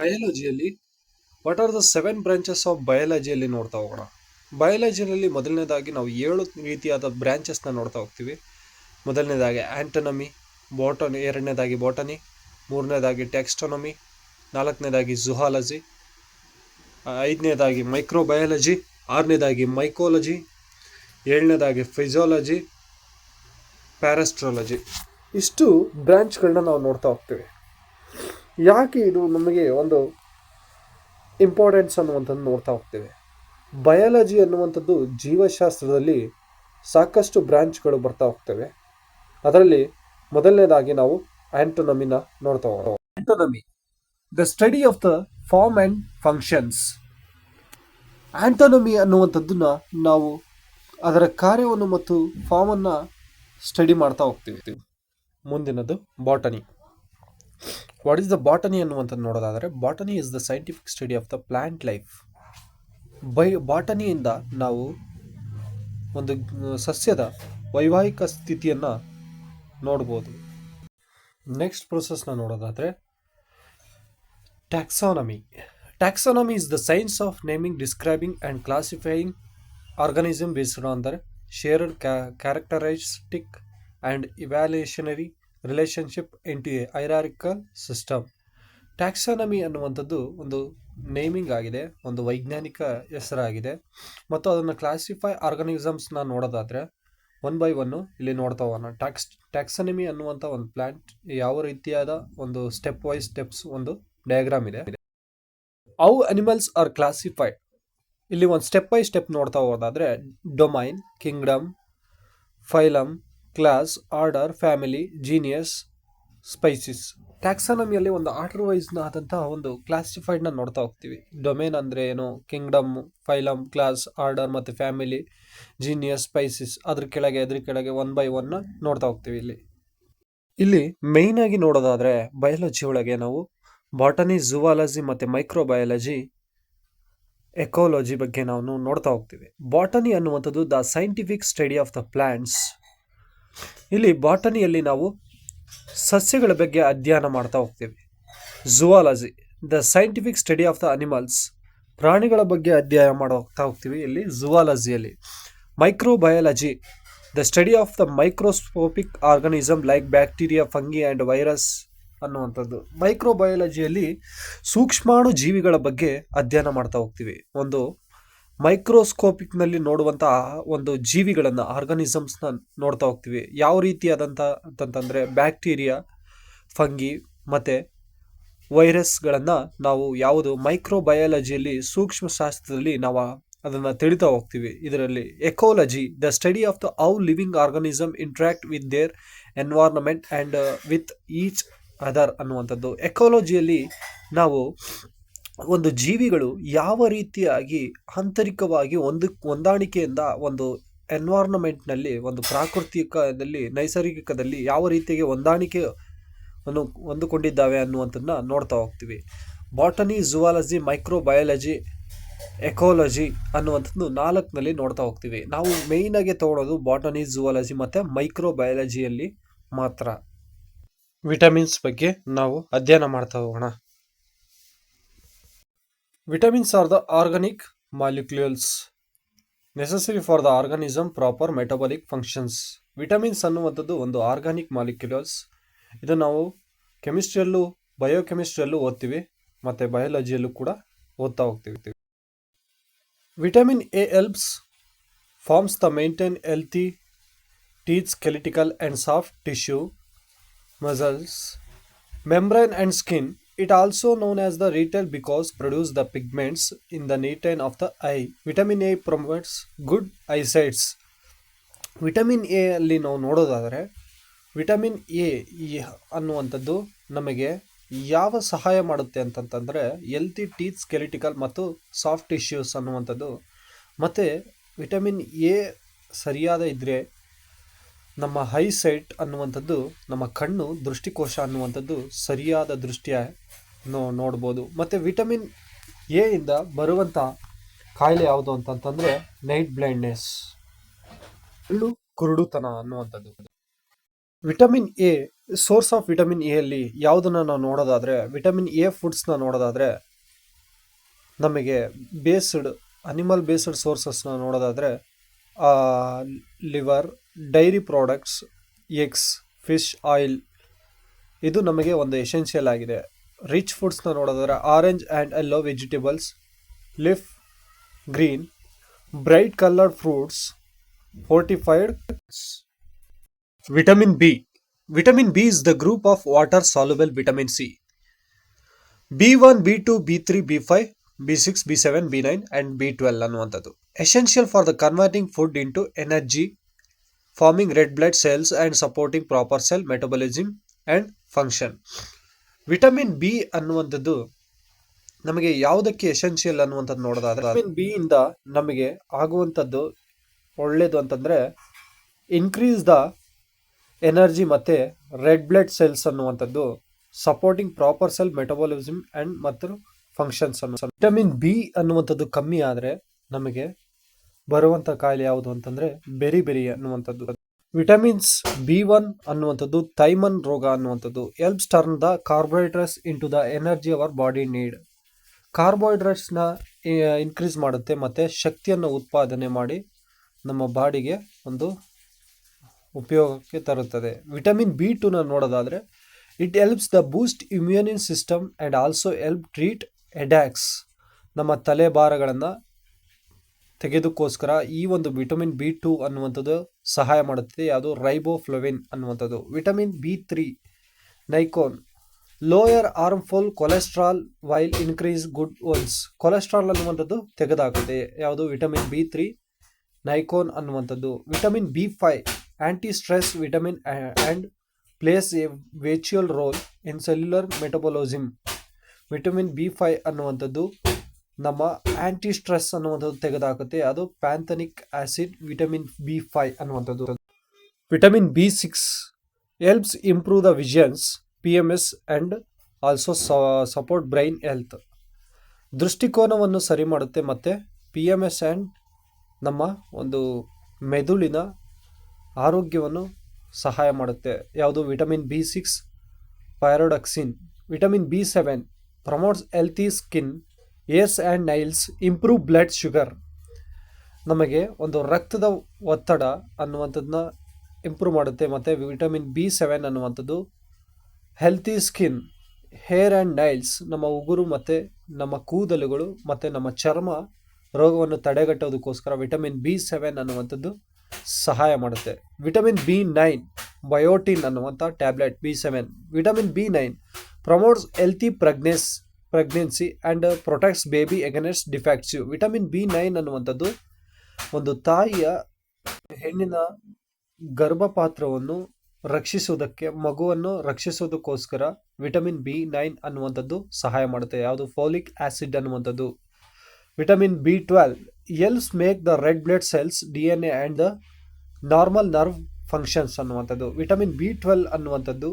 ಬಯಾಲಜಿಯಲ್ಲಿ what are the 7 branches of ಬಯಾಲಜಿಯಲ್ಲಿ ನೋಡ್ತಾ ಹೋಗೋಣ. ಬಯಾಲಜಿನಲ್ಲಿ ಮೊದಲನೇದಾಗಿ ನಾವು 7 ರೀತಿಯಾದ ಬ್ರಾಂಚಸ್ನ ನೋಡ್ತಾ ಹೋಗ್ತೀವಿ. ಮೊದಲನೇದಾಗಿ ಆಂಟನಮಿ, ಎರಡನೇದಾಗಿ ಬಾಟನಿ, ಮೂರನೇದಾಗಿ ಟೆಕ್ಸ್ಟೋನಮಿ, ನಾಲ್ಕನೇದಾಗಿ ಝುಹಾಲಜಿ, ಐದನೇದಾಗಿ ಮೈಕ್ರೋಬಯಾಲಜಿ, ಆರನೇದಾಗಿ ಮೈಕೋಲಜಿ, ಏಳನೇದಾಗಿ ಫಿಸಿಯಾಲಜಿ, ಪ್ಯಾರಾಸ್ಟ್ರಾಲಜಿ. ಇಷ್ಟು ಬ್ರಾಂಚ್ಗಳನ್ನ ನಾವು ನೋಡ್ತಾ ಹೋಗ್ತೀವಿ. ಯಾಕೆ ಇದು ನಮಗೆ ಒಂದು ಇಂಪಾರ್ಟೆನ್ಸ್ ಅನ್ನುವಂಥದ್ದು ನೋಡ್ತಾ ಹೋಗ್ತೀವಿ. ಬಯಾಲಜಿ ಅನ್ನುವಂಥದ್ದು ಜೀವಶಾಸ್ತ್ರದಲ್ಲಿ ಸಾಕಷ್ಟು ಬ್ರಾಂಚ್ಗಳು ಬರ್ತಾ ಹೋಗ್ತವೆ. ಅದರಲ್ಲಿ ಮೊದಲನೇದಾಗಿ ನಾವು ಆಂಟೋನಮಿನ ನೋಡ್ತಾ ಹೋಗೋಣ. Anatomy, the study of the form and functions. Anatomy ಅನ್ನುವಂಥದ್ದನ್ನ ನಾವು ಅದರ ಕಾರ್ಯವನ್ನು ಮತ್ತು ಫಾರ್ಮನ್ನು ಸ್ಟಡಿ ಮಾಡ್ತಾ ಹೋಗ್ತೀವಿ. ಮುಂದಿನದು botany. What is the botany ಅನ್ನುವಂಥದ್ದು ನೋಡೋದಾದರೆ, botany is the scientific study of the plant life. ಬಾಟನಿಯಿಂದ ನಾವು ಒಂದು ಸಸ್ಯದ ವೈವಾಹಿಕ ಸ್ಥಿತಿಯನ್ನು ನೋಡ್ಬೋದು. ನೆಕ್ಸ್ಟ್ ಪ್ರೊಸೆಸ್ನ ನೋಡೋದಾದರೆ taxonomy. Taxonomy is the science of naming, describing and classifying organism based on their shared characteristic and evolutionary relationship into a hierarchical system. Taxonomy ಅನ್ನುವಂಥದ್ದು ಒಂದು ನೇಮಿಂಗ್ ಆಗಿದೆ, ಒಂದು ವೈಜ್ಞಾನಿಕ ಹೆಸರಾಗಿದೆ. ಮತ್ತು ಅದನ್ನು ಕ್ಲಾಸಿಫೈ ಆರ್ಗನಿಸಮ್ಸ್ನ ನೋಡೋದಾದರೆ 1 by 1 ಇಲ್ಲಿ ನೋಡ್ತಾ ಹೋಗೋಣ. ಟ್ಯಾಕ್ಸಾನಮಿ ಅನ್ನುವಂಥ ಒಂದು ಪ್ಲಾಂಟ್ ಯಾವ ರೀತಿಯಾದ ಒಂದು ಸ್ಟೆಪ್ ವೈಸ್ ಸ್ಟೆಪ್ಸ್ ಒಂದು ಡಯಾಗ್ರಾಮ್ ಇದೆ. How animals are classified. ಇಲ್ಲಿ ಒಂದು ಸ್ಟೆಪ್ ಬೈ ಸ್ಟೆಪ್ ನೋಡ್ತಾ ಹೋಗೋದಾದರೆ domain, kingdom, phylum, class, order, family, genius, species. ಟ್ಯಾಕ್ಸಾನಮಿಯಲ್ಲಿ ಒಂದು ಆರ್ಡರ್ ವೈಸ್ನ ಆದಂತಹ ಒಂದು ಕ್ಲಾಸಿಫೈಡ್ನ ನೋಡ್ತಾ ಹೋಗ್ತೀವಿ. ಡೊಮೇನ್ ಅಂದರೆ ಏನು, ಕಿಂಗ್ಡಮ್, ಫೈಲಮ್, ಕ್ಲಾಸ್, ಆರ್ಡರ್ ಮತ್ತು ಫ್ಯಾಮಿಲಿ, ಜೀನಿಯಸ್, ಸ್ಪೈಸಿಸ್, ಅದ್ರ ಕೆಳಗೆ 1 by 1 ನೋಡ್ತಾ ಹೋಗ್ತೀವಿ. ಇಲ್ಲಿ ಮೇಯ್ನ್ ಆಗಿ ನೋಡೋದಾದರೆ ಬಯಾಲಜಿ ಒಳಗೆ ನಾವು ಬಾಟನಿ, ಝುವಾಲಜಿ ಮತ್ತು ಮೈಕ್ರೋಬಯಾಲಜಿ, ಎಕೋಲಜಿ ಬಗ್ಗೆ ನಾವು ನೋಡ್ತಾ ಹೋಗ್ತೀವಿ. ಬಾಟನಿ ಅನ್ನುವಂಥದ್ದು the scientific study of the plants. ಇಲ್ಲಿ ಬಾಟನಿಯಲ್ಲಿ ನಾವು ಸಸ್ಯಗಳ ಬಗ್ಗೆ ಅಧ್ಯಯನ ಮಾಡ್ತಾ ಹೋಗ್ತೀವಿ. Zoology, the scientific study of the animals. ಪ್ರಾಣಿಗಳ ಬಗ್ಗೆ ಅಧ್ಯಯನ ಮಾಡ್ತಾ ಹೋಗ್ತೀವಿ ಇಲ್ಲಿ ಝುವಾಲಜಿಯಲ್ಲಿ. Microbiology, the study of the microscopic organism like bacteria, fungi and virus ಅನ್ನುವಂಥದ್ದು. ಮೈಕ್ರೋಬಯಾಲಜಿಯಲ್ಲಿ ಸೂಕ್ಷ್ಮಾಣು ಜೀವಿಗಳ ಬಗ್ಗೆ ಅಧ್ಯಯನ ಮಾಡ್ತಾ ಹೋಗ್ತೀವಿ. ಒಂದು ಮೈಕ್ರೋಸ್ಕೋಪಿಕ್ನಲ್ಲಿ ನೋಡುವಂತಹ ಒಂದು ಜೀವಿಗಳನ್ನು, ಆರ್ಗನಿಸಮ್ಸ್ನ ನೋಡ್ತಾ ಹೋಗ್ತೀವಿ. ಯಾವ ರೀತಿಯಾದಂಥ ಅಂತಂದರೆ ಬ್ಯಾಕ್ಟೀರಿಯಾ, ಫಂಗಿ ಮತ್ತು ವೈರಸ್ಗಳನ್ನು ನಾವು ಯಾವುದು ಮೈಕ್ರೋಬಯಾಲಜಿಯಲ್ಲಿ ಸೂಕ್ಷ್ಮಶಾಸ್ತ್ರದಲ್ಲಿ ನಾವು ಅದನ್ನು ತಿಳಿತಾ ಹೋಗ್ತೀವಿ. ಇದರಲ್ಲಿ ecology, the study of the how living organism interact with their environment and with each other ಅನ್ನುವಂಥದ್ದು. ಎಕೋಲಜಿಯಲ್ಲಿ ನಾವು ಒಂದು ಜೀವಿಗಳು ಯಾವ ರೀತಿಯಾಗಿ ಆಂತರಿಕವಾಗಿ ಹೊಂದಾಣಿಕೆಯಿಂದ ಒಂದು ಎನ್ವೈರನ್ಮೆಂಟ್ನಲ್ಲಿ, ಒಂದು ಪ್ರಾಕೃತಿಕದಲ್ಲಿ, ನೈಸರ್ಗಿಕದಲ್ಲಿ ಯಾವ ರೀತಿಯಾಗಿ ಹೊಂದಿಕೊಂಡಿದ್ದಾವೆ ಅನ್ನುವಂಥದ್ದನ್ನ ನೋಡ್ತಾ ಹೋಗ್ತೀವಿ. ಬಾಟನಿ, ಝುವಾಲಜಿ, ಮೈಕ್ರೋಬಯಾಲಜಿ, ಎಕೋಲಜಿ ಅನ್ನುವಂಥದ್ದು 4ನಲ್ಲಿ ನೋಡ್ತಾ ಹೋಗ್ತೀವಿ. ನಾವು ಮೇಯ್ನಾಗಿ ತಗೊಳ್ಳೋದು ಬಾಟನಿ, ಝುವಾಲಜಿ ಮತ್ತು ಮೈಕ್ರೋಬಯಾಲಜಿಯಲ್ಲಿ ಮಾತ್ರ. ವಿಟಮಿನ್ಸ್ ಬಗ್ಗೆ ನಾವು ಅಧ್ಯಯನ ಮಾಡ್ತಾ ಹೋಗೋಣ. Vitamins are the organic molecules necessary for the organism proper metabolic functions. Vitamins ಅನ್ನುವಂಥದ್ದು ಒಂದು ಆರ್ಗಾನಿಕ್ ಮಾಲಿಕ್ಯುಲರ್ಸ್. ಇದು ನಾವು ಕೆಮಿಸ್ಟ್ರಿಯಲ್ಲೂ ಬಯೋಕೆಮಿಸ್ಟ್ರಿಯಲ್ಲೂ ಓದ್ತೀವಿ ಮತ್ತು ಬಯಾಲಜಿಯಲ್ಲೂ ಕೂಡ ಓದ್ತಾ ಹೋಗ್ತೀವಿ. Vitamin A helps forms the maintain healthy teeth, skeletal and soft tissue, muscles, membrane and skin. It also known as the retinal because produce the pigments in the retina of the eye. Vitamin A promotes good eyesight. Vitamin A ಅಲ್ಲಿ ನಾವು ನೋಡೋದಾದರೆ vitamin A ಅನ್ನುವಂಥದ್ದು ನಮಗೆ ಯಾವ ಸಹಾಯ ಮಾಡುತ್ತೆ ಅಂತಂತಂದರೆ healthy teeth, ಸ್ಕೆಲಿಟಿಕಲ್ ಮತ್ತು ಸಾಫ್ಟ್ ಟಿಶ್ಯೂಸ್ ಅನ್ನುವಂಥದ್ದು. ಮತ್ತು ವಿಟಮಿನ್ ಎ ಸರಿಯಾದ ಇದ್ದರೆ ನಮ್ಮ ಐಸೈಟ್ ಅನ್ನುವಂಥದ್ದು, ನಮ್ಮ ಕಣ್ಣು ದೃಷ್ಟಿಕೋಶ ಅನ್ನುವಂಥದ್ದು ಸರಿಯಾದ ದೃಷ್ಟಿಯ ನೋಡ್ಬೋದು. ಮತ್ತು ವಿಟಮಿನ್ ಎ ಇಂದ ಬರುವಂಥ ಕಾಯಿಲೆ ಯಾವುದು ಅಂತಂತಂದರೆ ನೈಟ್ ಬ್ಲೈಂಡ್ನೆಸ್, ಕುರುಡುತನ ಅನ್ನುವಂಥದ್ದು. Vitamin A source of vitamin A ಅಲ್ಲಿ ಯಾವುದನ್ನು ನಾವು ನೋಡೋದಾದರೆ, ವಿಟಮಿನ್ ಎ ಫುಡ್ಸ್ನ ನೋಡೋದಾದರೆ ನಮಗೆ ಬೇಸ್ಡ್ ಅನಿಮಲ್ ಬೇಸ್ಡ್ ಸೋರ್ಸಸ್ನ ನೋಡೋದಾದರೆ liver, dairy products, eggs, fish oil ಇದು ನಮಗೆ ಒಂದು ಎಸೆನ್ಷಿಯಲ್ ಆಗಿದೆ. ರಿಚ್ ಫುಡ್ಸ್ನ ನೋಡೋದಾದರೆ orange and yellow vegetables, ಲಿಫ್ green, bright coloured fruits, fortified. Vitamin B. Vitamin B is the group of water soluble vitamin C. B1, B2, B3, B5, B6, B7, B9 and B12 ಅನ್ನುವಂಥದ್ದು essential for the converting food into energy, farming red blood cells and supporting proper cell metabolism and function. Vitamin B ಅನ್ನುವಂಥದ್ದು ನಮಗೆ ಯಾವುದಕ್ಕೆ essential ಅನ್ನುವಂಥದ್ದು ನೋಡೋದಾದ್ರೆ, vitamin B ಇಂದ ನಮಗೆ ಆಗುವಂಥದ್ದು ಒಳ್ಳೆಯದು ಅಂತಂದರೆ ಇನ್ಕ್ರೀಸ್ ದ ಎನರ್ಜಿ ಮತ್ತು ರೆಡ್ ಬ್ಲಡ್ ಸೆಲ್ಸ್ ಅನ್ನುವಂಥದ್ದು, supporting proper cell metabolism and ಮತ್ತು ಫಂಕ್ಷನ್ಸ್ ಅನ್ನು. ವಿಟಮಿನ್ ಬಿ ಅನ್ನುವಂಥದ್ದು ಕಮ್ಮಿ ಆದರೆ ನಮಗೆ ಬರುವಂಥ ಕಾಯಿಲೆ ಯಾವುದು ಅಂತಂದರೆ ಬೆರಿ ಅನ್ನುವಂಥದ್ದು. ವಿಟಮಿನ್ಸ್ B1 ಅನ್ನುವಂಥದ್ದು ಥೈಮನ್ ರೋಗ ಅನ್ನುವಂಥದ್ದು helps turn the carbohydrates into the energy our body need. ಕಾರ್ಬೋಹೈಡ್ರೇಟ್ಸ್ನ ಇನ್ಕ್ರೀಸ್ ಮಾಡುತ್ತೆ ಮತ್ತು ಶಕ್ತಿಯನ್ನು ಉತ್ಪಾದನೆ ಮಾಡಿ ನಮ್ಮ ಬಾಡಿಗೆ ಒಂದು ಉಪಯೋಗಕ್ಕೆ ತರುತ್ತದೆ. ವಿಟಮಿನ್ B2ನ ನೋಡೋದಾದರೆ it helps the boost immune system and also help treat headaches. ನಮ್ಮ ತಲೆಭಾರಗಳನ್ನು ತೆಗೆದಕ್ಕೋಸ್ಕರ ಈ ಒಂದು ವಿಟಮಿನ್ B2 ಅನ್ನುವಂಥದ್ದು ಸಹಾಯ ಮಾಡುತ್ತದೆ. ಯಾವುದು ರೈಬೋಫ್ಲೋವಿನ್ ಅನ್ನುವಂಥದ್ದು. Vitamin B3 niacin lower harmful cholesterol while increase good ones. Cholesterol ಅನ್ನುವಂಥದ್ದು ತೆಗೆದಾಗುತ್ತೆ. ಯಾವುದು ವಿಟಮಿನ್ B3 ನೈಕೋನ್ ಅನ್ನುವಂಥದ್ದು. Vitamin B5 anti stress vitamin and plays a vital role in cellular metabolism. Vitamin B5 ಅನ್ನುವಂಥದ್ದು ನಮ್ಮ ಆಂಟಿ ಸ್ಟ್ರೆಸ್ ಅನ್ನುವಂಥದ್ದು ತೆಗೆದುಹಾಕುತ್ತೆ. ಅದು ಪ್ಯಾಂಥನಿಕ್ acid vitamin B5 ಅನ್ನುವಂಥದ್ದು. Vitamin B6 helps improve the visions, PMS and also support brain health. ದೃಷ್ಟಿಕೋನವನ್ನು ಸರಿ ಮಾಡುತ್ತೆ ಮತ್ತು PMS and ನಮ್ಮ ಒಂದು ಮೆದುಳಿನ ಆರೋಗ್ಯವನ್ನು ಸಹಾಯ ಮಾಡುತ್ತೆ. ಯಾವುದು vitamin B6 pyridoxine. Vitamin B7 promotes healthy skin, hairs and nails, improve blood sugar. ನಮಗೆ ಒಂದು ರಕ್ತದ ಒತ್ತಡ ಅನ್ನುವಂಥದ್ದನ್ನ ಇಂಪ್ರೂವ್ ಮಾಡುತ್ತೆ. ಮತ್ತು ವಿಟಮಿನ್ B7 ಅನ್ನುವಂಥದ್ದು healthy skin, hair and nails, ನಮ್ಮ ಉಗುರು ಮತ್ತು ನಮ್ಮ ಕೂದಲುಗಳು ಮತ್ತು ನಮ್ಮ ಚರ್ಮ ರೋಗವನ್ನು ತಡೆಗಟ್ಟೋದಕ್ಕೋಸ್ಕರ ವಿಟಮಿನ್ B7 ಅನ್ನುವಂಥದ್ದು ಸಹಾಯ ಮಾಡುತ್ತೆ. ವಿಟಮಿನ್ B9 ಬಯೋಟಿನ್ ಅನ್ನುವಂಥ tablet B7. Vitamin B9 promotes healthy pregnancy and protects baby against defects. Vitamin B9 ಅನ್ನುವಂಥದ್ದು ಒಂದು ತಾಯಿಯ ಹೆಣ್ಣಿನ ಗರ್ಭಪಾತ್ರವನ್ನು ರಕ್ಷಿಸುವುದಕ್ಕೆ, ಮಗುವನ್ನು ರಕ್ಷಿಸೋದಕ್ಕೋಸ್ಕರ ವಿಟಮಿನ್ B9 ಅನ್ನುವಂಥದ್ದು ಸಹಾಯ ಮಾಡುತ್ತೆ. ಯಾವುದು ಫೋಲಿಕ್ ಆಸಿಡ್ ಅನ್ನುವಂಥದ್ದು. Vitamin B12 helps make the red blood cells, DNA and the normal nerve functions ಅನ್ನುವಂಥದ್ದು. ವಿಟಮಿನ್ B12 ಅನ್ನುವಂಥದ್ದು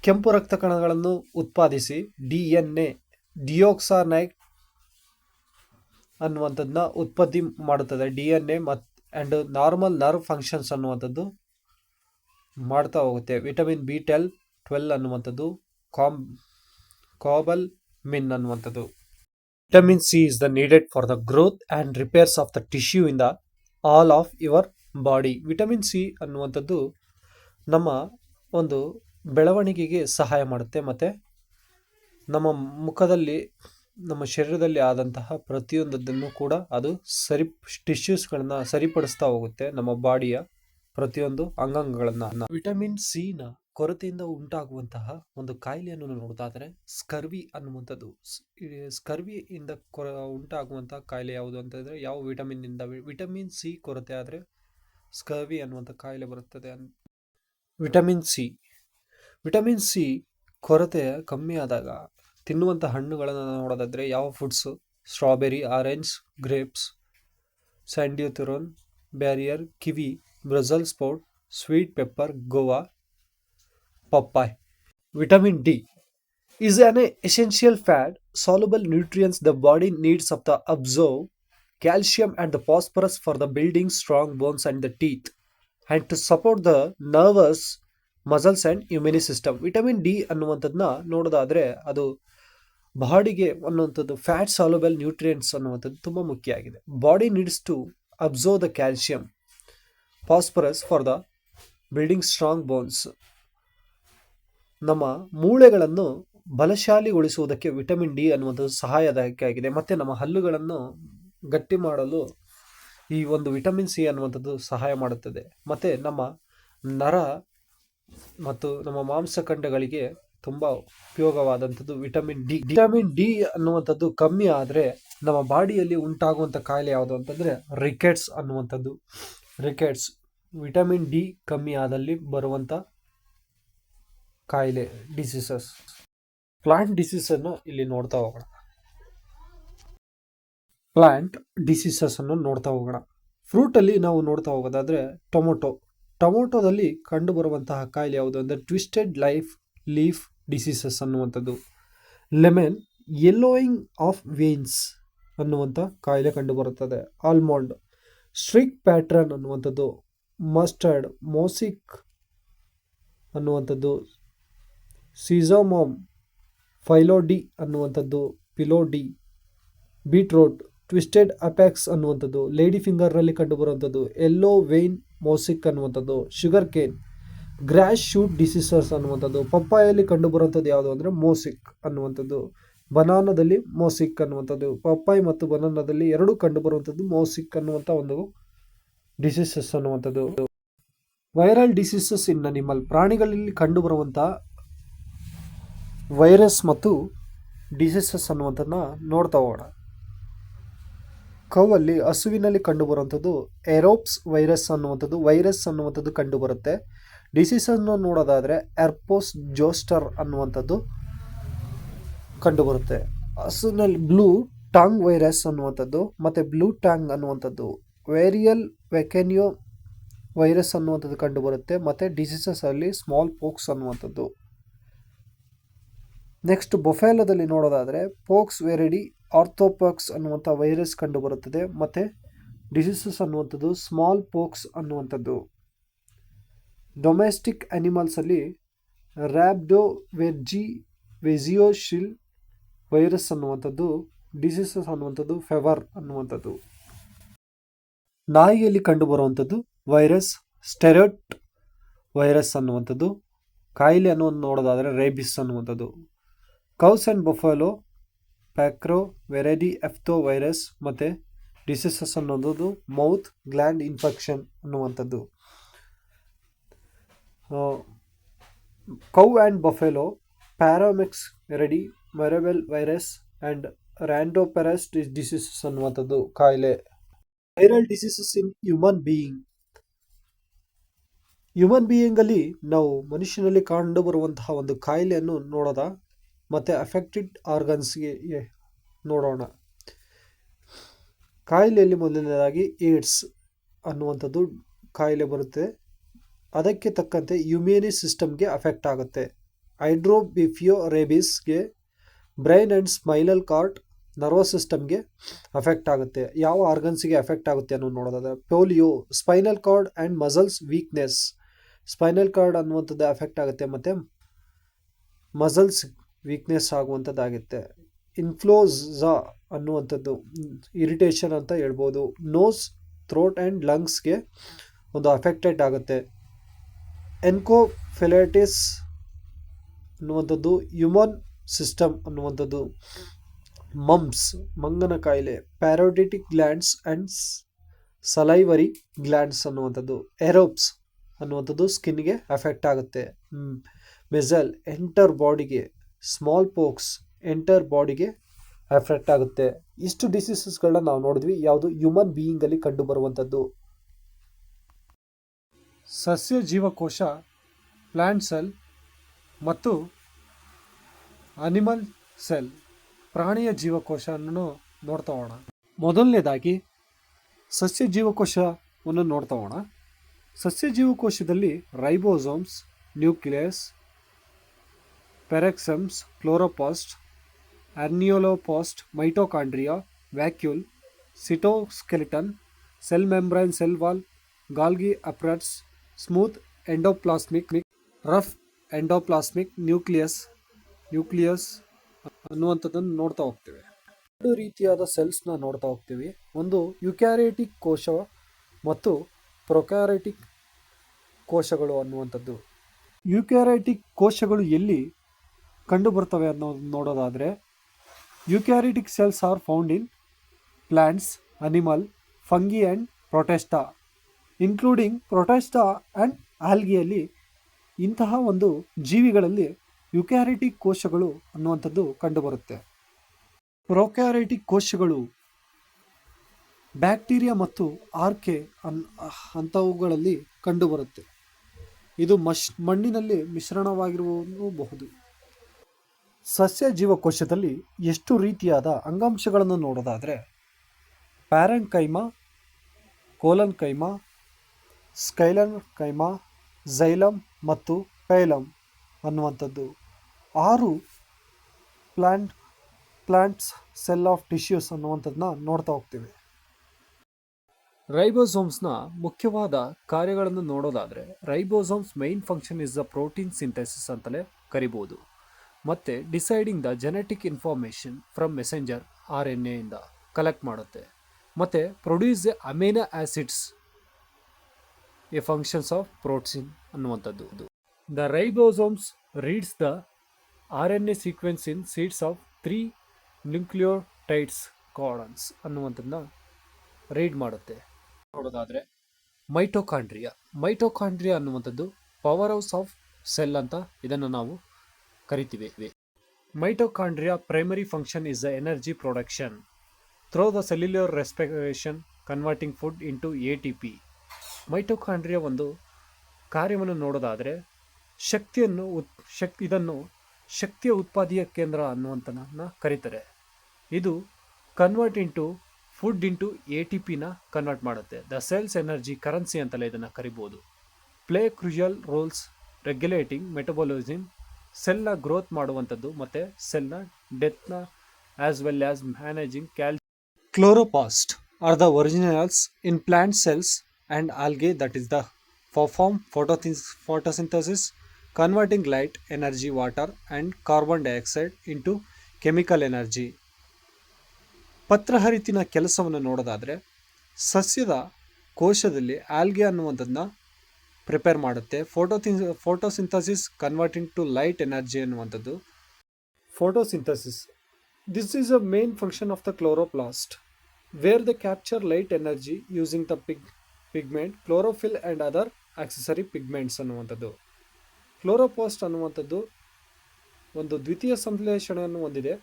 ಕೆಂಪು ರಕ್ತ ಕಣಗಳನ್ನು ಉತ್ಪಾದಿಸಿ DNA ಡಿಯೋಕ್ಸಾನೈಟ್ ಅನ್ನುವಂಥದ್ದನ್ನ ಉತ್ಪತ್ತಿ ಮಾಡುತ್ತದೆ. DNA and normal nerve functions ಅನ್ನುವಂಥದ್ದು ಮಾಡ್ತಾ ಹೋಗುತ್ತೆ. ವಿಟಮಿನ್ B12 ಅನ್ನುವಂಥದ್ದು ಕಾಬಲ್ ಮಿನ್ ಅನ್ನುವಂಥದ್ದು. Vitamin C is the needed for the growth and repairs of the tissue in the all of your body. Vitamin C ಅನ್ನುವಂಥದ್ದು ನಮ್ಮ ಒಂದು ಬೆಳವಣಿಗೆಗೆ ಸಹಾಯ ಮಾಡುತ್ತೆ ಮತ್ತು ನಮ್ಮ ಮುಖದಲ್ಲಿ, ನಮ್ಮ ಶರೀರದಲ್ಲಿ ಆದಂತಹ ಪ್ರತಿಯೊಂದನ್ನು ಕೂಡ ಅದು ಟಿಶ್ಯೂಸ್ಗಳನ್ನು ಸರಿಪಡಿಸ್ತಾ ಹೋಗುತ್ತೆ, ನಮ್ಮ ಬಾಡಿಯ ಪ್ರತಿಯೊಂದು ಅಂಗಾಂಗಗಳನ್ನು. ವಿಟಮಿನ್ C ನ ಕೊರತೆಯಿಂದ ಉಂಟಾಗುವಂತಹ ಒಂದು ಕಾಯಿಲೆಯನ್ನು ನೋಡೋದಾದರೆ ಸ್ಕರ್ವಿ ಅನ್ನುವಂಥದ್ದು. ಸ್ಕರ್ವಿಯಿಂದ ಉಂಟಾಗುವಂತಹ ಕಾಯಿಲೆ ಯಾವುದು ಅಂತಂದರೆ ಯಾವ ವಿಟಮಿನ್ನಿಂದ? ವಿಟಮಿನ್ C ಕೊರತೆ ಆದರೆ ಸ್ಕರ್ವಿ ಅನ್ನುವಂಥ ಕಾಯಿಲೆ ಬರುತ್ತದೆ. ವಿಟಮಿನ್ C ಕೊರತೆ ಕಮ್ಮಿ ಆದಾಗ ತಿನ್ನುವಂಥ ಹಣ್ಣುಗಳನ್ನು ನೋಡೋದಾದರೆ ಯಾವ ಫುಡ್ಸು? ಸ್ಟ್ರಾಬೆರಿ, ಆರೆಂಜ್, ಗ್ರೇಪ್ಸ್, ಸ್ಯಾಂಡ್ಯೂಥೆರೋನ್, barrier, kiwi, brussel sprout, sweet pepper, guava, papaya. Vitamin D is an essential fat soluble nutrients the body needs of the absorb calcium and the phosphorus for the building strong bones and the teeth and to support the nervous muscles and immune system. Vitamin D ಅನ್ನುವಂಥದ್ದನ್ನ ನೋಡೋದಾದರೆ ಅದು ಬಾಡಿಗೆ ಅನ್ನುವಂಥದ್ದು fat soluble nutrients ಅನ್ನುವಂಥದ್ದು ತುಂಬ ಮುಖ್ಯ ಆಗಿದೆ. Body needs to observe the calcium phosphorus for the building strong bones. ನಮ್ಮ ಮೂಳೆಗಳನ್ನು ಬಲಶಾಲಿಗೊಳಿಸುವುದಕ್ಕೆ ವಿಟಮಿನ್ ಡಿ ಅನ್ನುವಂಥದ್ದು ಸಹಾಯದಾಯಕ ಆಗಿದೆ. ಮತ್ತು ನಮ್ಮ ಹಲ್ಲುಗಳನ್ನು ಗಟ್ಟಿ ಮಾಡಲು ಈ ಒಂದು ವಿಟಮಿನ್ ಸಿ ಅನ್ನುವಂಥದ್ದು ಸಹಾಯ ಮಾಡುತ್ತದೆ. ಮತ್ತು ನಮ್ಮ ನರ ಮತ್ತು ನಮ್ಮ ಮಾಂಸಖಂಡಗಳಿಗೆ ತುಂಬ ಉಪಯೋಗವಾದಂಥದ್ದು ವಿಟಮಿನ್ ಡಿ. ವಿಟಮಿನ್ ಡಿ ಅನ್ನುವಂಥದ್ದು ಕಮ್ಮಿ ಆದರೆ ನಮ್ಮ ಬಾಡಿಯಲ್ಲಿ ಉಂಟಾಗುವಂಥ ಕಾಯಿಲೆ ಯಾವುದು ಅಂತಂದರೆ ರಿಕೆಟ್ಸ್ ಅನ್ನುವಂಥದ್ದು. ರಿಕೆಟ್ಸ್ ವಿಟಮಿನ್ ಡಿ ಕಮ್ಮಿ ಆದಲ್ಲಿ ಬರುವಂಥ ಕಾಯಿಲೆ, ಡಿಸೀಸಸ್. ಪ್ಲಾಂಟ್ ಡಿಸೀಸನ್ನು ಇಲ್ಲಿ ನೋಡ್ತಾ ಹೋಗೋಣ. ಪ್ಲಾಂಟ್ ಡಿಸೀಸಸ್ ಅನ್ನು ನೋಡ್ತಾ ಹೋಗೋಣ. ಫ್ರೂಟಲ್ಲಿ ನಾವು ನೋಡ್ತಾ ಹೋಗೋದಾದರೆ ಟೊಮೊಟೊದಲ್ಲಿ ಕಂಡುಬರುವಂತಹ ಕಾಯಿಲೆ ಯಾವುದು ಅಂದರೆ ಟ್ವಿಸ್ಟೆಡ್ ಲೀಫ್ ಡಿಸೀಸಸ್ ಅನ್ನುವಂಥದ್ದು. ಲೆಮನ್ ಯೆಲ್ಲೋಯಿಂಗ್ ಆಫ್ ವೇನ್ಸ್ ಅನ್ನುವಂಥ ಕಾಯಿಲೆ ಕಂಡುಬರುತ್ತದೆ. ಆಲ್ಮಂಡ್ ಸ್ಟ್ರಿಕ್ ಪ್ಯಾಟ್ರನ್ ಅನ್ನುವಂಥದ್ದು. ಮಸ್ಟರ್ಡ್ ಮೋಸಿಕ್ ಅನ್ನುವಂಥದ್ದು. ಸಿಸೋಮೋಮ್ ಫೈಲೋಡಿ ಅನ್ನುವಂಥದ್ದು. ಪಿಲೋಡಿ. ಬೀಟ್ರೂಟ್ ಟ್ವಿಸ್ಟೆಡ್ ಅಪೆಕ್ಸ್ ಅನ್ನುವಂಥದ್ದು. ಲೇಡಿ ಫಿಂಗರ್ನಲ್ಲಿ ಕಂಡುಬರುವಂಥದ್ದು ಯೆಲ್ಲೋ ವೇನ್ ಮೋಸಿಕ್ ಅನ್ನುವಂಥದ್ದು. Sugar cane grass shoot diseases ಅನ್ನುವಂಥದ್ದು. ಪಪ್ಪಾಯಲ್ಲಿ ಕಂಡುಬರುವಂಥದ್ದು ಯಾವುದು ಅಂದರೆ ಮೋಸಿಕ್ ಅನ್ನುವಂಥದ್ದು. ಬನಾನದಲ್ಲಿ ಮೋಸಿಕ್ ಅನ್ನುವಂಥದ್ದು. ಪಪ್ಪಾಯಿ ಮತ್ತು ಬನಾನದಲ್ಲಿ ಎರಡೂ ಕಂಡುಬರುವಂಥದ್ದು ಮೋಸಿಕ್ ಅನ್ನುವಂಥ ಒಂದು ಡಿಸೀಸಸ್ ಅನ್ನುವಂಥದ್ದು. ವೈರಲ್ ಡಿಸೀಸಸ್ ಇನ್ ಅನಿಮಲ್, ಪ್ರಾಣಿಗಳಲ್ಲಿ ಕಂಡುಬರುವಂಥ ವೈರಸ್ ಮತ್ತು ಡಿಸೀಸಸ್ ಅನ್ನುವಂಥದ್ದನ್ನ ನೋಡ್ತಾ ಹೋಗೋಣ. ಕೌವಲ್ಲಿ ಹಸುವಿನಲ್ಲಿ ಕಂಡುಬರುವಂಥದ್ದು ಏರೋಪ್ಸ್ ವೈರಸ್ ಅನ್ನುವಂಥದ್ದು ಕಂಡುಬರುತ್ತೆ. ಡಿಸೀಸನ್ನು ನೋಡೋದಾದರೆ ಎರ್ಪೋಸ್ ಜೋಸ್ಟರ್ ಅನ್ನುವಂಥದ್ದು ಕಂಡುಬರುತ್ತೆ. ಹಸುವಿನಲ್ಲಿ ಬ್ಲೂ ಟಾಂಗ್ ವೈರಸ್ ಅನ್ನುವಂಥದ್ದು ಮತ್ತು ಬ್ಲೂ ಟಾಂಗ್ ಅನ್ನುವಂಥದ್ದು. ವೇರಿಯಲ್ ವೆಕೆನಿಯೋ ವೈರಸ್ ಅನ್ನುವಂಥದ್ದು ಕಂಡುಬರುತ್ತೆ. ಮತ್ತು ಡಿಸೀಸಸ್ ಅಲ್ಲಿ ಸ್ಮಾಲ್ ಪೋಕ್ಸ್ ಅನ್ನುವಂಥದ್ದು. ನೆಕ್ಸ್ಟ್ ಬೊಫೆಲೋದಲ್ಲಿ ನೋಡೋದಾದರೆ ಪೋಕ್ಸ್ ವೆರಿಡಿ ಆರ್ಥೋಪಾಕ್ಸ್ ಅನ್ನುವಂಥ ವೈರಸ್ ಕಂಡುಬರುತ್ತದೆ. ಮತ್ತು ಡಿಸೀಸಸ್ ಅನ್ನುವಂಥದ್ದು ಸ್ಮಾಲ್ ಪೋಕ್ಸ್ ಅನ್ನುವಂಥದ್ದು. ಡೊಮೆಸ್ಟಿಕ್ ಅನಿಮಲ್ಸಲ್ಲಿ ರ್ಯಾಬ್ಡೋ ವೆಜಿಯೋಶಿಲ್ ವೈರಸ್ ಅನ್ನುವಂಥದ್ದು. ಡಿಸೀಸಸ್ ಅನ್ನುವಂಥದ್ದು ಫೆವರ್ ಅನ್ನುವಂಥದ್ದು. ನಾಯಿಯಲ್ಲಿ ಕಂಡುಬರುವಂಥದ್ದು ವೈರಸ್ ಸ್ಟೆರಟ್ ವೈರಸ್ ಅನ್ನುವಂಥದ್ದು. ಕಾಯಿಲೆ ಅನ್ನೋದು ನೋಡೋದಾದರೆ ರೇಬಿಸ್ ಅನ್ನುವಂಥದ್ದು. ಕೌಸ್ ಆ್ಯಂಡ್ ಬೊಫೆಲೋ ಪ್ಯಾಕ್ರೋ ವೆರೈಟಿ ಎಫ್ತೋ ವೈರಸ್ ಮತ್ತು ಡಿಸೀಸಸ್ ಅನ್ನೋದು ಮೌತ್ ಗ್ಲ್ಯಾಂಡ್ ಇನ್ಫೆಕ್ಷನ್ ಅನ್ನುವಂಥದ್ದು. ಕೌ ಆ್ಯಂಡ್ ಬೊಫೆಲೋ ಪ್ಯಾರಾಮೆಕ್ಸ್ ವೆರೈಟಿ ಮೆರವೆಲ್ ವೈರಸ್ ಆ್ಯಂಡ್ ರ್ಯಾಂಡೋಪೆರಸ್ ಡಿಸೀಸಸ್ ಅನ್ನುವಂಥದ್ದು ಕಾಯಿಲೆ. ವೈರಲ್ ಡಿಸೀಸಸ್ ಇನ್ ಹ್ಯೂಮನ್ ಬೀಯಿಂಗಲ್ಲಿ ನಾವು ಮನುಷ್ಯನಲ್ಲಿ ಕಂಡುಬರುವಂತಹ ಒಂದು ಕಾಯಿಲೆಯನ್ನು ನೋಡೋದ ಮತ್ತು ಅಫೆಕ್ಟೆಡ್ ಆರ್ಗನ್ಸ್ಗೆ ನೋಡೋಣ. ಕಾಯಿಲೆಯಲ್ಲಿ ಮೊದಲನೇದಾಗಿ ಏಡ್ಸ್ ಅನ್ನುವಂಥದ್ದು ಕಾಯಿಲೆ ಬರುತ್ತೆ. ಅದಕ್ಕೆ ತಕ್ಕಂತೆ ಇಮ್ಯೂನಿ ಸಿಸ್ಟಮ್ಗೆ ಅಫೆಕ್ಟ್ ಆಗುತ್ತೆ. ಹೈಡ್ರೋಬಿಫಿಯೋ ರೇಬಿಸ್ಗೆ brain and spinal cord nervous ಸಿಸ್ಟಮ್ಗೆ ಅಫೆಕ್ಟ್ ಆಗುತ್ತೆ. ಯಾವ ಆರ್ಗನ್ಸ್ಗೆ ಅಫೆಕ್ಟ್ ಆಗುತ್ತೆ ಅನ್ನೋದು ನೋಡೋದಾದ್ರೆ polio spinal cord and muscles weakness. Spinal cord ಅನ್ನುವಂಥದ್ದು ಅಫೆಕ್ಟ್ ಆಗುತ್ತೆ ಮತ್ತು ಮಸಲ್ಸ್ ವೀಕ್ನೆಸ್ ಆಗುವಂಥದ್ದಾಗುತ್ತೆ. ಇನ್ಫ್ಲೂಯೆನ್ಸಾ ಅನ್ನುವಂಥದ್ದು ಇರಿಟೇಷನ್ ಅಂತ ಹೇಳ್ಬೋದು. ನೋಸ್ ಥ್ರೋಟ್ ಆ್ಯಂಡ್ ಲಂಗ್ಸ್ಗೆ ಒಂದು ಅಫೆಕ್ಟೆಡ್ ಆಗುತ್ತೆ. ಎನ್ಕೋಫೆಲೈಟಿಸ್ ಅನ್ನುವಂಥದ್ದು ಹ್ಯೂಮನ್ ಸಿಸ್ಟಮ್ ಅನ್ನುವಂಥದ್ದು. ಮಮ್ಸ್ ಮಂಗನ ಕಾಯಿಲೆ. ಪ್ಯಾರೋಟಿಟಿಕ್ ಗ್ಲ್ಯಾಂಡ್ಸ್ ಆ್ಯಂಡ್ ಸಲೈವರಿ ಗ್ಲ್ಯಾಂಡ್ಸ್ ಅನ್ನುವಂಥದ್ದು. ಎರೋಪ್ಸ್ ಅನ್ನುವಂಥದ್ದು ಸ್ಕಿನ್ಗೆ ಅಫೆಕ್ಟ್ ಆಗುತ್ತೆ. ಮೆಸಲ್ ಎಂಟರ್ ಬಾಡಿಗೆ. ಸ್ಮಾಲ್ ಪೋಕ್ಸ್ ಎಂಟರ್ ಬಾಡಿಗೆ ಅಫೆಕ್ಟ್ ಆಗುತ್ತೆ. ಇಷ್ಟು ಡಿಸೀಸಸ್ಗಳನ್ನ ನಾವು ನೋಡಿದ್ವಿ. ಯಾವುದು ಹ್ಯೂಮನ್ ಬೀಯಿಂಗಲ್ಲಿ ಕಂಡುಬರುವಂಥದ್ದು. ಸಸ್ಯ ಜೀವಕೋಶ ಪ್ಲಾಂಟ್ ಸೆಲ್ ಮತ್ತು ಅನಿಮಲ್ ಸೆಲ್ ಪ್ರಾಣಿಯ ಜೀವಕೋಶವನ್ನು ನೋಡ್ತಾ ಹೋಗೋಣ. ಮೊದಲನೇದಾಗಿ ಸಸ್ಯ ಜೀವಕೋಶವನ್ನು ನೋಡ್ತಾ ಹೋಗೋಣ. ಸಸ್ಯ ಜೀವಕೋಶದಲ್ಲಿ ribosomes, nucleus, peroxisomes, chloroplast, amyloplast, mitochondria, vacuole, cytoskeleton, cell membrane, cell wall, Golgi apparatus, smooth endoplasmic rough endoplasmic nucleus ಅನ್ನುವಂಥದ್ದನ್ನು ನೋಡ್ತಾ ಹೋಗ್ತೇವೆ. ಎರಡು ರೀತಿಯಾದ ಸೆಲ್ಸ್ನ ನೋಡ್ತಾ ಹೋಗ್ತೀವಿ. ಒಂದು ಯುಕ್ಯಾರಿಯೋಟಿಕ್ ಕೋಶ ಮತ್ತು ಪ್ರೊಕ್ಯಾರಿಯೋಟಿಕ್ ಕೋಶಗಳು ಅನ್ನುವಂಥದ್ದು. ಯುಕ್ಯಾರಿಯೋಟಿಕ್ ಕೋಶಗಳು ಎಲ್ಲಿ ಕಂಡು ಬರ್ತವೆ ಅನ್ನೋದು ನೋಡೋದಾದರೆ, eukaryotic cells are found in plants, animal, fungi and protista, including protista and ಆಲ್ಗಿಯಲ್ಲಿ. ಇಂತಹ ಒಂದು ಜೀವಿಗಳಲ್ಲಿ ಯುಕ್ಯಾರಿಯೋಟಿಕ್ ಕೋಶಗಳು ಅನ್ನುವಂಥದ್ದು ಕಂಡುಬರುತ್ತೆ. ಪ್ರೊಕ್ಯಾರಿಯೋಟಿಕ್ ಕೋಶಗಳು ಬ್ಯಾಕ್ಟೀರಿಯಾ ಮತ್ತು ಆರ್ಕೆ ಅಂಥವುಗಳಲ್ಲಿ ಕಂಡುಬರುತ್ತೆ. ಇದು ಮಣ್ಣಿನಲ್ಲಿ ಮಿಶ್ರಣವಾಗಿರಬಹುದು. ಸಸ್ಯ ಜೀವಕೋಶದಲ್ಲಿ ಎಷ್ಟು ರೀತಿಯಾದ ಅಂಗಾಂಶಗಳನ್ನು ನೋಡೋದಾದರೆ, ಪ್ಯಾರೆಂಕೈಮಾ, ಕೋಲನ್ಕೈಮಾ, ಸ್ಕೈಲನ್ಕೈಮಾ, ಝೈಲಮ್ ಮತ್ತು ಫೈಲಮ್ ಅನ್ನುವಂಥದ್ದು 6 ಪ್ಲಾಂಟ್ಸ್ ಸೆಲ್ ಆಫ್ ಟಿಶ್ಯೂಸ್ ಅನ್ನುವಂಥದ್ದನ್ನ ನೋಡ್ತಾ ಹೋಗ್ತೀವಿ. ರೈಬೋಸೋಮ್ಸ್ನ ಮುಖ್ಯವಾದ ಕಾರ್ಯಗಳನ್ನು ನೋಡೋದಾದರೆ, ribosomes main function is the protein synthesis ಅಂತಲೇ ಕರಿಬೋದು. ಮತ್ತು deciding the genetic information from messenger RNA ಇಂದ ಕಲೆಕ್ಟ್ ಮಾಡುತ್ತೆ. ಮತ್ತು produce the amino acids a functions of protein ಅನ್ನುವಂಥದ್ದು. The ribosomes reads the RNA sequence in seeds of 3 nucleotides codons ಅನ್ನುವಂಥದ್ದನ್ನ read ಮಾಡುತ್ತೆ. ನೋಡೋದಾದರೆ ಮೈಟೋಕಾಂಡ್ರಿಯಾ ಅನ್ನುವಂಥದ್ದು ಪವರ್ ಹೌಸ್ ಆಫ್ ಸೆಲ್ ಅಂತ ಇದನ್ನು ನಾವು ಕರಿತೀವಿ. Mitochondria primary function is the energy production through the cellular respiration converting food into ATP. Mitochondria ಒಂದು ಕಾರ್ಯವನ್ನು ನೋಡೋದಾದರೆ ಇದನ್ನು ಶಕ್ತಿಯ ಉತ್ಪಾದನೆಯ ಕೇಂದ್ರ ಅನ್ನುವಂಥದ್ದನ್ನು ಕರೀತಾರೆ. ಇದು ಕನ್ವರ್ಟ್ ಇಂಟು ಫುಡ್ ಇಂಟು ATPನ ಕನ್ವರ್ಟ್ ಮಾಡುತ್ತೆ. ದ ಸೆಲ್ಸ್ ಎನರ್ಜಿ ಕರೆನ್ಸಿ ಅಂತಲೇ ಇದನ್ನು ಕರಿಬೋದು. Play crucial roles regulating metabolism, ಸೆಲ್ನ ಗ್ರೋತ್ ಮಾಡುವಂಥದ್ದು ಮತ್ತು ಸೆಲ್ನ ಡೆತ್ನ as well as managing chloroplast are the organelles in plant cells and algae that is the perform photosynthesis converting light energy water and carbon dioxide into chemical energy. ಪತ್ರಹರಿತಿನ ಕೆಲಸವನ್ನು ನೋಡೋದಾದರೆ, ಸಸ್ಯದ ಕೋಶದಲ್ಲಿ ಆಲ್ಗೆ ಅನ್ನುವಂಥದ್ದನ್ನ ಪ್ರಿಪೇರ್ ಮಾಡುತ್ತೆ. Photosynthesis converting to light energy ಅನ್ನುವಂಥದ್ದು. Photosynthesis this is a main function of the chloroplast where the capture light energy using the pigment chlorophyll and other accessory pigments ಅನ್ನುವಂಥದ್ದು. Chloroplast ಅನ್ನುವಂಥದ್ದು ಒಂದು ದ್ವಿತೀಯ ಸಂಶ್ಲೇಷಣೆಯನ್ನು ಹೊಂದಿದೆ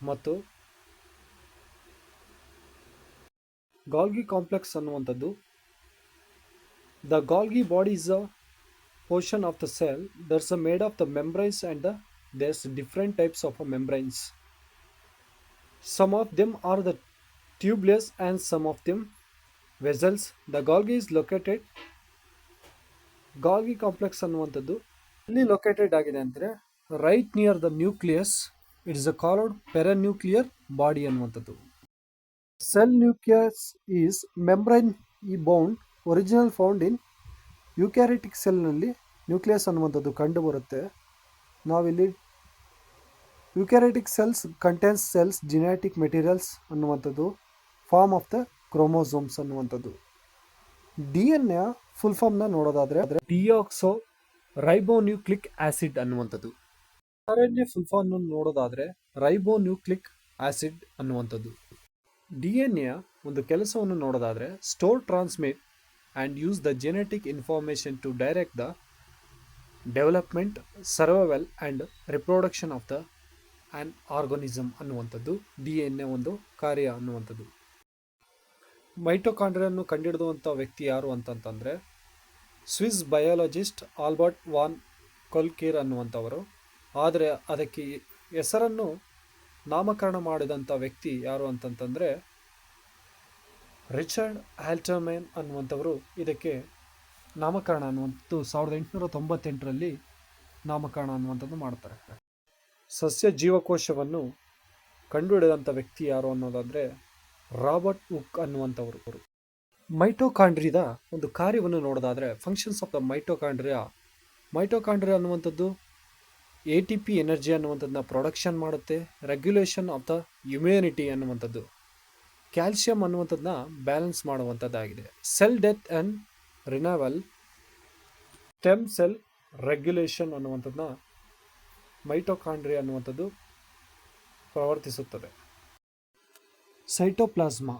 ಮತ್ತು ಗಾಲ್ಗಿ ಕಾಂಪ್ಲೆಕ್ಸ್ ಅನ್ನುವಂಥದ್ದು. The Golgi body is a portion of the cell that's made of the membranes and there's different types of membranes. Some of them are the tubulars and some of them vessels. The Golgi is located, Golgi complex ಅನ್ನುವಂಥದ್ದು ಇಲ್ಲಿ located ಆಗಿದೆ ಅಂದರೆ right near the nucleus. It is a called perinuclear body ಅನ್ನುವಂಥದ್ದು. Cell nucleus is membrane bound organelle found in eukaryotic ಸೆಲ್ನಲ್ಲಿ nucleus ಅನ್ನುವಂಥದ್ದು ಕಂಡು ಬರುತ್ತೆ. ನಾವಿಲ್ಲಿ eukaryotic cells contains cells genetic materials ಅನ್ನುವಂಥದ್ದು, ಫಾರ್ಮ್ ಆಫ್ ದ ಕ್ರೋಮೋಸೋಮ್ಸ್ ಅನ್ನುವಂಥದ್ದು. DNA ಫುಲ್ ಫಾರ್ಮ್ನ ನೋಡೋದಾದರೆ ಡಿಯಾಕ್ಸೋ ರೈಬೋನ್ಯೂಕ್ಲಿಕ್ ಆಸಿಡ್ ಅನ್ನುವಂಥದ್ದು. RNA ಫುಲ್ ಫಾರ್ಮ್ ನೋಡೋದಾದರೆ ರೈಬೋನ್ಯೂಕ್ಲಿಕ್ ಆಸಿಡ್ ಅನ್ನುವಂಥದ್ದು. DNA ಒಂದು ಕೆಲಸವನ್ನು ನೋಡೋದಾದರೆ store, transmit and use the genetic information to direct the development, survival and reproduction of an organism ಅನ್ನುವಂಥದ್ದು DNA ಒಂದು ಕಾರ್ಯ ಅನ್ನುವಂಥದ್ದು. ಮೈಟೋಕಾಂಡ್ರಿಯನ್ನು ಕಂಡುಹಿಡಿದುವಂಥ ವ್ಯಕ್ತಿ ಯಾರು ಅಂತಂತಂದರೆ ಸ್ವಿಸ್ ಬಯಾಲಜಿಸ್ಟ್ ಆಲ್ಬರ್ಟ್ ವಾನ್ ಕೊಲ್ಕೀರ್ ಅನ್ನುವಂಥವರು. ಆದರೆ ಅದಕ್ಕೆ ಹೆಸರನ್ನು ನಾಮಕರಣ ಮಾಡಿದಂಥ ವ್ಯಕ್ತಿ ಯಾರು ಅಂತಂತಂದರೆ ರಿಚರ್ಡ್ ಆಲ್ಟರ್ಮನ್ ಅನ್ನುವಂಥವರು ಇದಕ್ಕೆ ನಾಮಕರಣ ಅನ್ನುವಂಥದ್ದು 1898ರಲ್ಲಿ ನಾಮಕರಣ ಅನ್ನುವಂಥದ್ದು ಮಾಡ್ತಾರೆ. ಸಸ್ಯ ಜೀವಕೋಶವನ್ನು ಕಂಡುಹಿಡಿದಂಥ ವ್ಯಕ್ತಿ ಯಾರು ಅನ್ನೋದಾದರೆ ರಾಬರ್ಟ್ ಹುಕ್ ಅನ್ನುವಂಥವರು. ಮೈಟೋಕಾಂಡ್ರಿಯದ ಒಂದು ಕಾರ್ಯವನ್ನು ನೋಡೋದಾದರೆ functions of the mitochondria mitochondria ಅನ್ನುವಂಥದ್ದು ಎ ಟಿ ಪಿ ಎನರ್ಜಿ ಅನ್ನುವಂಥದ್ದನ್ನ ಪ್ರೊಡಕ್ಷನ್ ಮಾಡುತ್ತೆ. ರೆಗ್ಯುಲೇಷನ್ ಆಫ್ ದ ಇಮ್ಯುನಿಟಿ ಅನ್ನುವಂಥದ್ದು, ಕ್ಯಾಲ್ಸಿಯಂ ಅನ್ನುವಂಥದ್ದನ್ನ ಬ್ಯಾಲೆನ್ಸ್ ಮಾಡುವಂಥದ್ದಾಗಿದೆ. Cell death and renewal, stem cell regulation ಅನ್ನುವಂಥದ್ದನ್ನ ಮೈಟೋಕಾಂಡ್ರಿಯಾ ಅನ್ನುವಂಥದ್ದು ಪ್ರವರ್ತಿಸುತ್ತದೆ. Cytoplasm,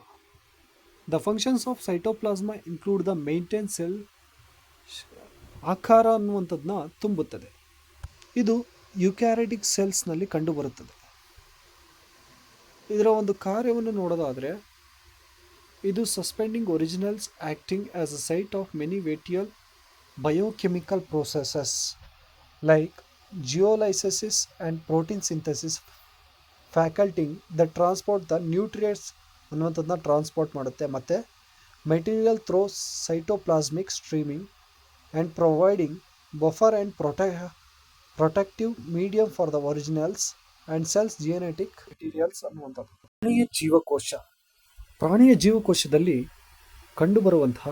the functions of cytoplasm include the maintain cell, ಆಕಾರ ಅನ್ನುವಂಥದ್ದನ್ನ ತುಂಬುತ್ತದೆ. ಇದು ಯುಕ್ಯಾರಿಟಿಕ್ ಸೆಲ್ಸ್ನಲ್ಲಿ ಕಂಡುಬರುತ್ತದೆ. ಇದರ ಒಂದು ಕಾರ್ಯವನ್ನು ನೋಡೋದಾದರೆ, ಇದು suspending organelles acting as a site of many vital biochemical processes like ಜಿಯೋಲೈಸಿಸ್ and protein synthesis, facilitating the transport the nutrients ಅನ್ನುವಂಥದ್ದನ್ನ ಟ್ರಾನ್ಸ್ಪೋರ್ಟ್ ಮಾಡುತ್ತೆ. ಮತ್ತು material through cytoplasmic streaming and providing buffer and protective medium for the organelles and cells genetic materials ಅನ್ನುವಂಥದ್ದು. ಪ್ರಾಣಿಯ ಜೀವಕೋಶ, ಪ್ರಾಣಿಯ ಜೀವಕೋಶದಲ್ಲಿ ಕಂಡುಬರುವಂತಹ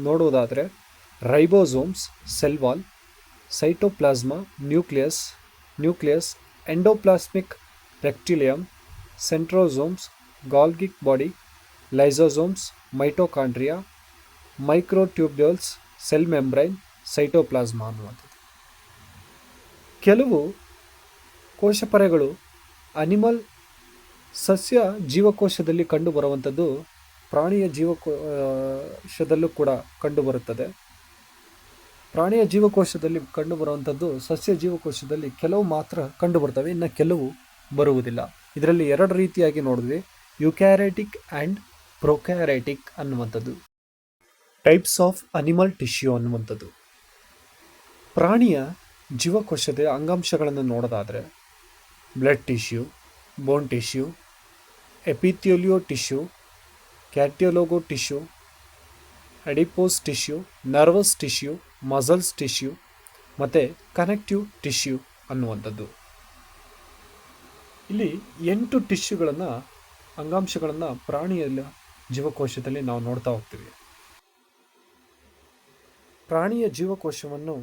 ನೋಡುವುದಾದರೆ ribosomes, cell wall, cytoplasm, nucleus, endoplasmic reticulum, centrosomes, Golgi body, lysosomes, mitochondria, microtubules, cell membrane, cytoplasm ಅನ್ನುವಂಥದ್ದು. ಕೆಲವು ಕೋಶಪರೆಗಳು animal ಸಸ್ಯ ಜೀವಕೋಶದಲ್ಲಿ ಕಂಡುಬರುವಂಥದ್ದು ಪ್ರಾಣಿಯ ಜೀವಕೋಶದಲ್ಲೂ ಕೂಡ ಕಂಡುಬರುತ್ತದೆ. ಪ್ರಾಣಿಯ ಜೀವಕೋಶದಲ್ಲಿ ಕಂಡುಬರುವಂಥದ್ದು ಸಸ್ಯ ಜೀವಕೋಶದಲ್ಲಿ ಕೆಲವು ಮಾತ್ರ ಕಂಡುಬರ್ತವೆ, ಇನ್ನು ಕೆಲವು ಬರುವುದಿಲ್ಲ. ಇದರಲ್ಲಿ ಎರಡು ರೀತಿಯಾಗಿ ನೋಡಿದ್ವಿ, ಯುಕ್ಯಾರಿಟಿಕ್ ಆ್ಯಂಡ್ ಪ್ರೊಕ್ಯಾರಿಟಿಕ್ ಅನ್ನುವಂಥದ್ದು. ಟೈಪ್ಸ್ ಆಫ್ ಅನಿಮಲ್ ಟಿಶ್ಯೂ ಅನ್ನುವಂಥದ್ದು. ಪ್ರಾಣಿಯ ಜೀವಕೋಶದ ಅಂಗಾಂಶಗಳನ್ನು ನೋಡೋದಾದರೆ blood tissue, bone tissue, epithelial tissue, cartilage tissue, adipose tissue, nervous tissue, muscles tissue ಮತ್ತು ಕನೆಕ್ಟಿವ್ ಟಿಶ್ಯೂ ಅನ್ನುವಂಥದ್ದು. ಇಲ್ಲಿ 8 ಟಿಶ್ಯೂಗಳನ್ನು, ಅಂಗಾಂಶಗಳನ್ನು ಪ್ರಾಣಿಯ ಜೀವಕೋಶದಲ್ಲಿ ನಾವು ನೋಡ್ತಾ ಹೋಗ್ತೀವಿ. ಪ್ರಾಣಿಯ ಜೀವಕೋಶವನ್ನು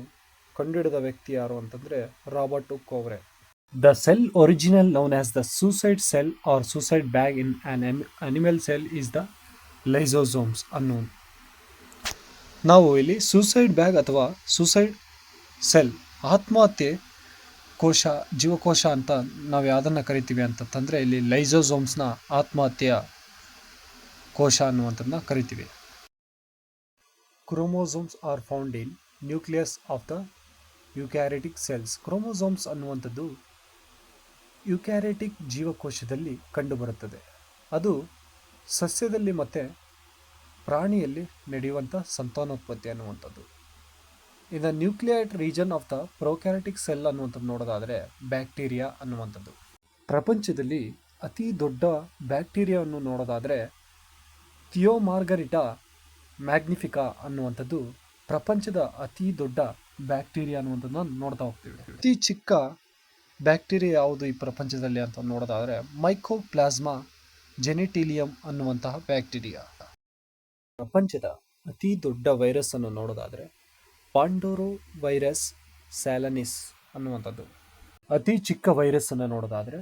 ಕಂಡುಹಿಡಿದ ವ್ಯಕ್ತಿ ಯಾರು ಅಂತಂದರೆ ರಾಬರ್ಟೋ ಕೋವ್ರೆ. The cell organelle known as the suicide cell or suicide bag in an animal cell is the lysosomes ಅನ್ನೋದು. ನಾವು ಇಲ್ಲಿ ಸೂಸೈಡ್ ಬ್ಯಾಗ್ ಅಥವಾ ಸೂಸೈಡ್ ಸೆಲ್, ಆತ್ಮಹತ್ಯೆ ಕೋಶ, ಜೀವಕೋಶ ಅಂತ ನಾವು ಯಾವುದನ್ನು ಕರಿತೀವಿ ಅಂತಂದರೆ ಇಲ್ಲಿ ಲೈಸೋಸೋಮ್ಸ್ನ ಆತ್ಮಹತ್ಯೆಯ ಕೋಶ ಅನ್ನುವಂಥದ್ದನ್ನ ಕರಿತೀವಿ. Chromosomes are found in nucleus of the eukaryotic cells. Chromosomes ಅನ್ನುವಂಥದ್ದು ಯುಕ್ಯಾರಿಟಿಕ್ ಜೀವಕೋಶದಲ್ಲಿ ಕಂಡುಬರುತ್ತದೆ. ಅದು ಸಸ್ಯದಲ್ಲಿ ಮತ್ತು ಪ್ರಾಣಿಯಲ್ಲಿ ನಡೆಯುವಂಥ ಸಂತಾನೋತ್ಪತ್ತಿ ಅನ್ನುವಂಥದ್ದು. ಇನ್ನು ನ್ಯೂಕ್ಲಿಯೈಡ್ ರೀಜನ್ ಆಫ್ ದ ಪ್ರೊಕ್ಯಾರಿಟಿಕ್ ಸೆಲ್ ಅನ್ನುವಂಥದ್ದು ನೋಡೋದಾದರೆ ಬ್ಯಾಕ್ಟೀರಿಯಾ ಅನ್ನುವಂಥದ್ದು. ಪ್ರಪಂಚದಲ್ಲಿ ಅತಿ ದೊಡ್ಡ ಬ್ಯಾಕ್ಟೀರಿಯಾವನ್ನು ನೋಡೋದಾದರೆ ಥಿಯೋಮಾರ್ಗರಿಟಾ ಮ್ಯಾಗ್ನಿಫಿಕಾ ಅನ್ನುವಂಥದ್ದು ಪ್ರಪಂಚದ ಅತಿ ದೊಡ್ಡ ಬ್ಯಾಕ್ಟೀರಿಯಾ ಅನ್ನುವಂಥದ್ದನ್ನು ನೋಡ್ತಾ ಹೋಗ್ತೀವಿ. ಅತಿ ಚಿಕ್ಕ ಬ್ಯಾಕ್ಟೀರಿಯಾ ಯಾವುದು ಈ ಪ್ರಪಂಚದಲ್ಲಿ ಅಂತ ನೋಡೋದಾದರೆ ಮೈಕೋಪ್ಲಾಸ್ಮಾ ಜೆನಿಟಿಲಿಯಂ ಅನ್ನುವಂತಹ ಬ್ಯಾಕ್ಟೀರಿಯಾ. ಪ್ರಪಂಚದ ಅತಿ ದೊಡ್ಡ ವೈರಸ್ ಅನ್ನು ನೋಡೋದಾದರೆ ಪಾಂಡೋರೋ ವೈರಸ್ ಸ್ಯಾಲನಿಸ್ ಅನ್ನುವಂಥದ್ದು. ಅತಿ ಚಿಕ್ಕ ವೈರಸ್ ಅನ್ನು ನೋಡೋದಾದರೆ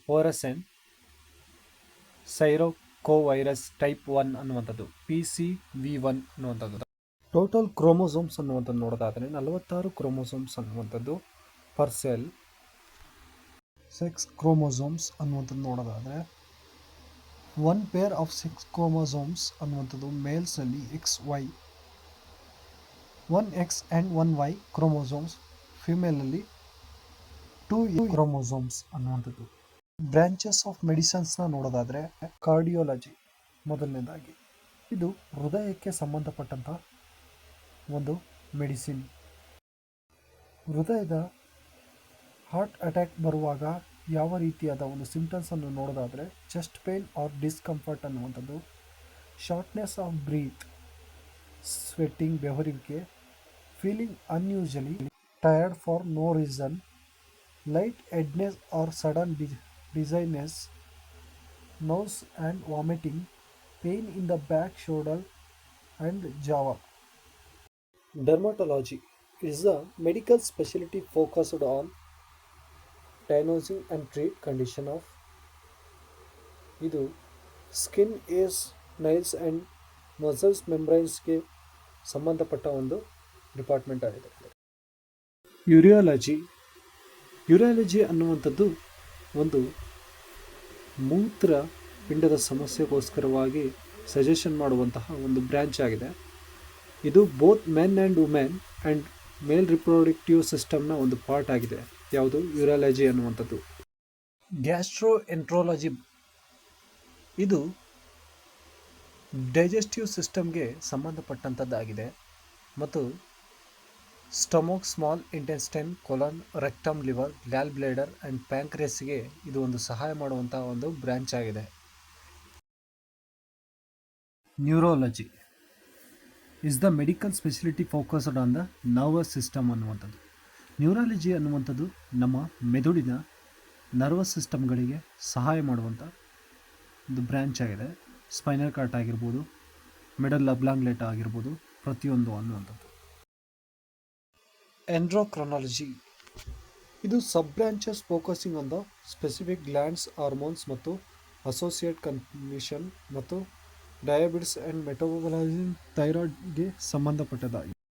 ಪೋರಸೆನ್ ಸೈರೋಕೋವೈರಸ್ ಟೈಪ್ 1 ಅನ್ನುವಂಥದ್ದು, PCV1 ಅನ್ನುವಂಥದ್ದು. ಟೋಟಲ್ ಕ್ರೋಮೋಸೋಮ್ಸ್ ಅನ್ನುವಂಥದ್ದು ನೋಡೋದಾದರೆ 46 ಕ್ರೋಮೋಸೋಮ್ಸ್ ಅನ್ನುವಂಥದ್ದು ಪರ್ ಸೆಲ್. ಸೆಕ್ಸ್ ಕ್ರೋಮೋಸೋಮ್ಸ್ ಅನ್ನುವಂಥದ್ದು ನೋಡೋದಾದರೆ 1 ಪೇರ್ ಆಫ್ 6 ಕ್ರೋಮೋಸೋಮ್ಸ್ ಅನ್ನುವಂಥದ್ದು ಮೇಲ್ಸಲ್ಲಿ XY, 1X and 1Y chromosomes, ಫಿಮೇಲಲ್ಲಿ 2 ಕ್ರೋಮೋಸೋಮ್ಸ್ ಅನ್ನುವಂಥದ್ದು. ಬ್ರಾಂಚಸ್ ಆಫ್ ಮೆಡಿಸನ್ಸ್ನ ನೋಡೋದಾದರೆ ಕಾರ್ಡಿಯೋಲಜಿ ಮೊದಲನೇದಾಗಿ, ಇದು ಹೃದಯಕ್ಕೆ ಸಂಬಂಧಪಟ್ಟಂಥ ಒಂದು ಮೆಡಿಸಿನ್. ಹೃದಯದ ಹಾರ್ಟ್ ಅಟ್ಯಾಕ್ ಬರುವಾಗ ಯಾವ ರೀತಿಯಾದ ಒಂದು ಸಿಂಪ್ಟಮ್ಸನ್ನು ನೋಡೋದಾದರೆ ಚೆಸ್ಟ್ ಪೇನ್ ಆರ್ ಡಿಸ್ಕಂಫರ್ಟ್ ಅನ್ನುವಂಥದ್ದು, ಶಾರ್ಟ್ನೆಸ್ ಆಫ್ ಬ್ರೀತ್, ಸ್ವೆಟ್ಟಿಂಗ್ ಬೆವರುವಿಕೆ, feeling unusually tired for no reason, light headedness or sudden dizziness, nausea and vomiting, pain in the back shoulder and jaw. Dermatology, is a medical specialty focused on diagnosing and treat condition of ಇದು skin as nails and muscles ಮೆಂಬ್ರೈನ್ಸ್ಗೆ ಸಂಬಂಧಪಟ್ಟ ಒಂದು department ಆಗಿದೆ. ಯೂರಿಯಾಲಜಿ ಯೂರಿಯಾಲಜಿ ಅನ್ನುವಂಥದ್ದು ಒಂದು ಮೂತ್ರ ಪಿಂಡದ ಸಮಸ್ಯೆಗೋಸ್ಕರವಾಗಿ suggestion ಮಾಡುವಂತಹ ಒಂದು ಬ್ರ್ಯಾಂಚ್ ಆಗಿದೆ. ಇದು both men and women and male reproductive ಸಿಸ್ಟಮ್ನ ಒಂದು ಪಾರ್ಟ್ ಆಗಿದೆ. ಯಾವುದು ಯೂರಿಯಾಲಜಿ ಅನ್ನುವಂಥದ್ದು. ಗ್ಯಾಸ್ಟ್ರೋ ಎಂಟ್ರಾಲಜಿ ಇದು ಡೈಜೆಸ್ಟಿವ್ ಸಿಸ್ಟಮ್ಗೆ ಸಂಬಂಧಪಟ್ಟಂಥದ್ದಾಗಿದೆ ಮತ್ತು stomach, small intestine, colon, rectum, liver, gallbladder and ಪ್ಯಾಂಕ್ರಿಯಸ್ಗೆ ಇದು ಒಂದು ಸಹಾಯ ಮಾಡುವಂತಹ ಒಂದು ಬ್ರ್ಯಾಂಚ್ ಆಗಿದೆ. Neurology is the medical speciality focused on the nervous system ಅನ್ನುವಂಥದ್ದು. ನ್ಯೂರಾಲಜಿ ಅನ್ನುವಂಥದ್ದು ನಮ್ಮ ಮೆದುಳಿನ ನರ್ವಸ್ ಸಿಸ್ಟಮ್ಗಳಿಗೆ ಸಹಾಯ ಮಾಡುವಂಥ ಒಂದು ಬ್ರ್ಯಾಂಚ್ ಆಗಿದೆ. ಸ್ಪೈನಲ್ ಕಾರ್ಟ್ ಆಗಿರ್ಬೋದು, ಮಿಡಲ್ ಅಬ್ಲಾಂಗ್ಲೇಟ್ ಆಗಿರ್ಬೋದು, ಪ್ರತಿಯೊಂದು ಅನ್ನುವಂಥದ್ದು. ಎಂಡ್ರೋಕ್ರೊನಾಲಜಿ ಇದು ಸಬ್ branches focusing on the specific glands, hormones ಮತ್ತು ಅಸೋಸಿಯೇಟ್ ಕಂಡೀಷನ್ ಮತ್ತು ಡಯಾಬಿಟಿಸ್ ಆ್ಯಂಡ್ ಮೆಟಬಾಲಿಸಮ್ ಥೈರಾಯ್ಡ್ಗೆ ಸಂಬಂಧಪಟ್ಟದಾಗಿದೆ.